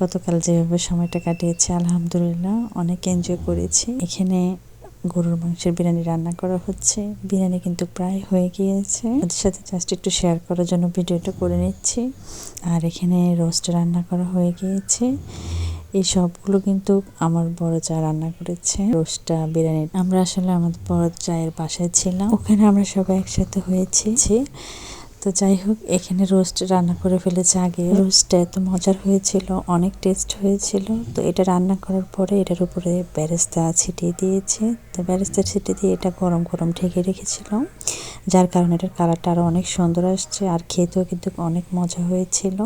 গতকাল যেভাবে সময়টা কাটিয়েছি আলহামদুলিল্লাহ অনেক এনজয় করেছি। এখানে গরুর মাংসের বিরিয়ানি রান্না করা হচ্ছে। বিরিয়ানি কিন্তু প্রায় হয়ে গিয়েছে। ওদের সাথে জাস্ট একটু শেয়ার করার জন্য ভিডিওটা করে নিচ্ছি। আর এখানে রোস্ট রান্না করা হয়ে গিয়েছে। এই সবগুলো কিন্তু আমার বড় চা রান্না করেছে। রোস্টটা বিরিয়ানি আমরা আসলে আমাদের বড় চায়ের বাসায় ছিলাম, ওখানে আমরা সবাই একসাথে হয়েছি। তো যাই হোক, এখানে রোস্ট রান্না করে ফেলেছে আগে। রোস্টটা এত মজার হয়েছিল, অনেক টেস্ট হয়েছিল। তো এটা রান্না করার পরে এটার উপরে বেরেস্তা ছিটিয়ে দিয়েছে। তো বেরেস্তা ছিটিয়ে দিয়ে এটা গরম গরম ঢেকে রেখেছিল, যার কারণে এটার কালারটা আরও অনেক সুন্দর আসছে। আর খেতেও কিন্তু অনেক মজা হয়েছিল।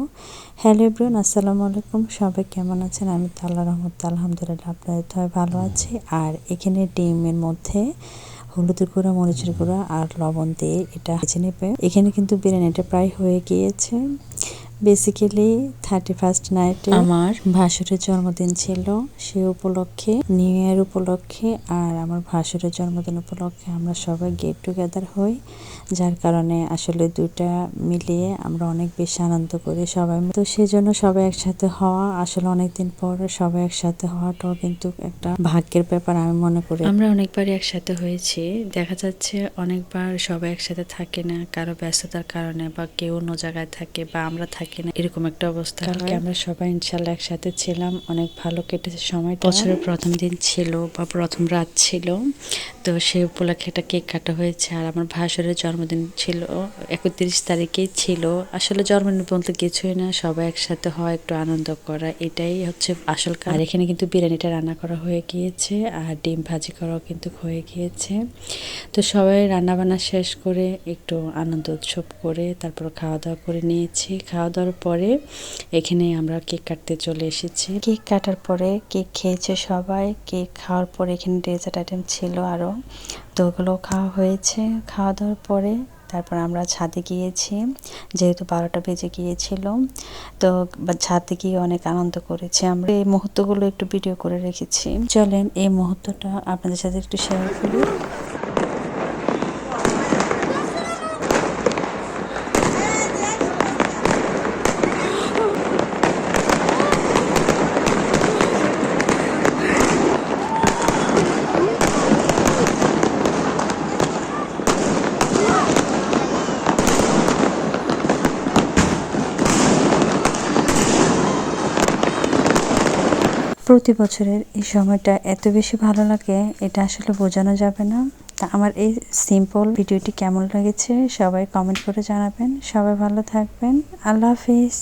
হ্যালো এভরিওয়ান, আসসালামু আলাইকুম। সবাই কেমন আছেন? আমি তো আল্লাহর রহমতে আলহামদুলিল্লাহ আপনাদের তো ভালো আছি। আর এখানে ডিমের মধ্যে হলুদের গুঁড়া, মরিচের গুঁড়া আর লবণ দিয়ে এটা ভেজে নেবে। এখানে কিন্তু বিরিয়ানিটা প্রায় হয়ে গিয়েছে। বেসিক্যালি 31st নাইটে আমার ভাসুরের জন্মদিন ছিল, সে উপলক্ষে নিউ ইয়ার উপলক্ষে আর আমার ভাসুরের জন্মদিন উপলক্ষে আমরা সবাই গেট টুগেদার হই, যার কারণে আসলে দুইটা মিলিয়ে আমরা অনেক বেশি আনন্দ করি সবাই। তো সেজন্য সবাই একসাথে হওয়া, আসলে অনেকদিন পর সবাই একসাথে হওয়াটাও কিন্তু একটা ভাগ্যের ব্যাপার আমি মনে করি। আমরা অনেকবারই একসাথে হয়েছি, দেখা যাচ্ছে অনেকবার সবাই একসাথে থাকে না, কারো ব্যস্ততার কারণে বা কেউ অন্য জায়গায় থাকে বা আমরা থাকি না, এরকম একটা অবস্থা হয়। আমরা সবাই ইনশাল্লাহ একসাথে ছিলাম, অনেক ভালো কেটেছে সময়। বছরের প্রথম দিন ছিল বা প্রথম রাত ছিল, তো সেই উপলক্ষে একটা কেক কাটা হয়েছে। আর আমার ভাসুরের জন্মদিন ছিল 31 তারিখেই ছিল। আসলে জন্মদিন বলতে কিছুই না, সবাই একসাথে হয়, একটু আনন্দ করা, এটাই হচ্ছে আসল কাজ। আর এখানে কিন্তু বিরিয়ানিটা রান্না করা হয়ে গিয়েছে আর ডিম ভাজি করাও কিন্তু হয়ে গিয়েছে। তো সবাই রান্নাবান্না শেষ করে একটু আনন্দ উৎসব করে তারপর খাওয়া দাওয়া করে নিয়েছি। খাওয়া দাওয়ার পরে এখানে আমরা কেক কাটতে চলে এসেছি। কেক কাটার পরে কেক খেয়েছে সবাই। কেক খাওয়ার পরে এখানে ডেজার্ট আইটেম ছিল আরও, তো ওগুলো খাওয়া হয়েছে। খাওয়া দাওয়ার পরে তারপর আমরা ছাদে গিয়েছি, যেহেতু 12টা বেজে গিয়েছিল। তো ছাদে গিয়ে অনেক আনন্দ করেছি আমরা। এই মুহূর্তগুলো একটু ভিডিও করে রেখেছি, চলেন এই মুহূর্তটা আপনাদের সাথে একটু শেয়ার করি। প্রতি বছরের এই সময়টা এত বেশি ভালো লাগে, এটা আসলে বোঝানো যাবে না। তা আমার এই সিম্পল ভিডিওটি কেমন লেগেছে সবাই কমেন্ট করে জানাবেন। সবাই ভালো থাকবেন। আল্লাহ হাফিজ।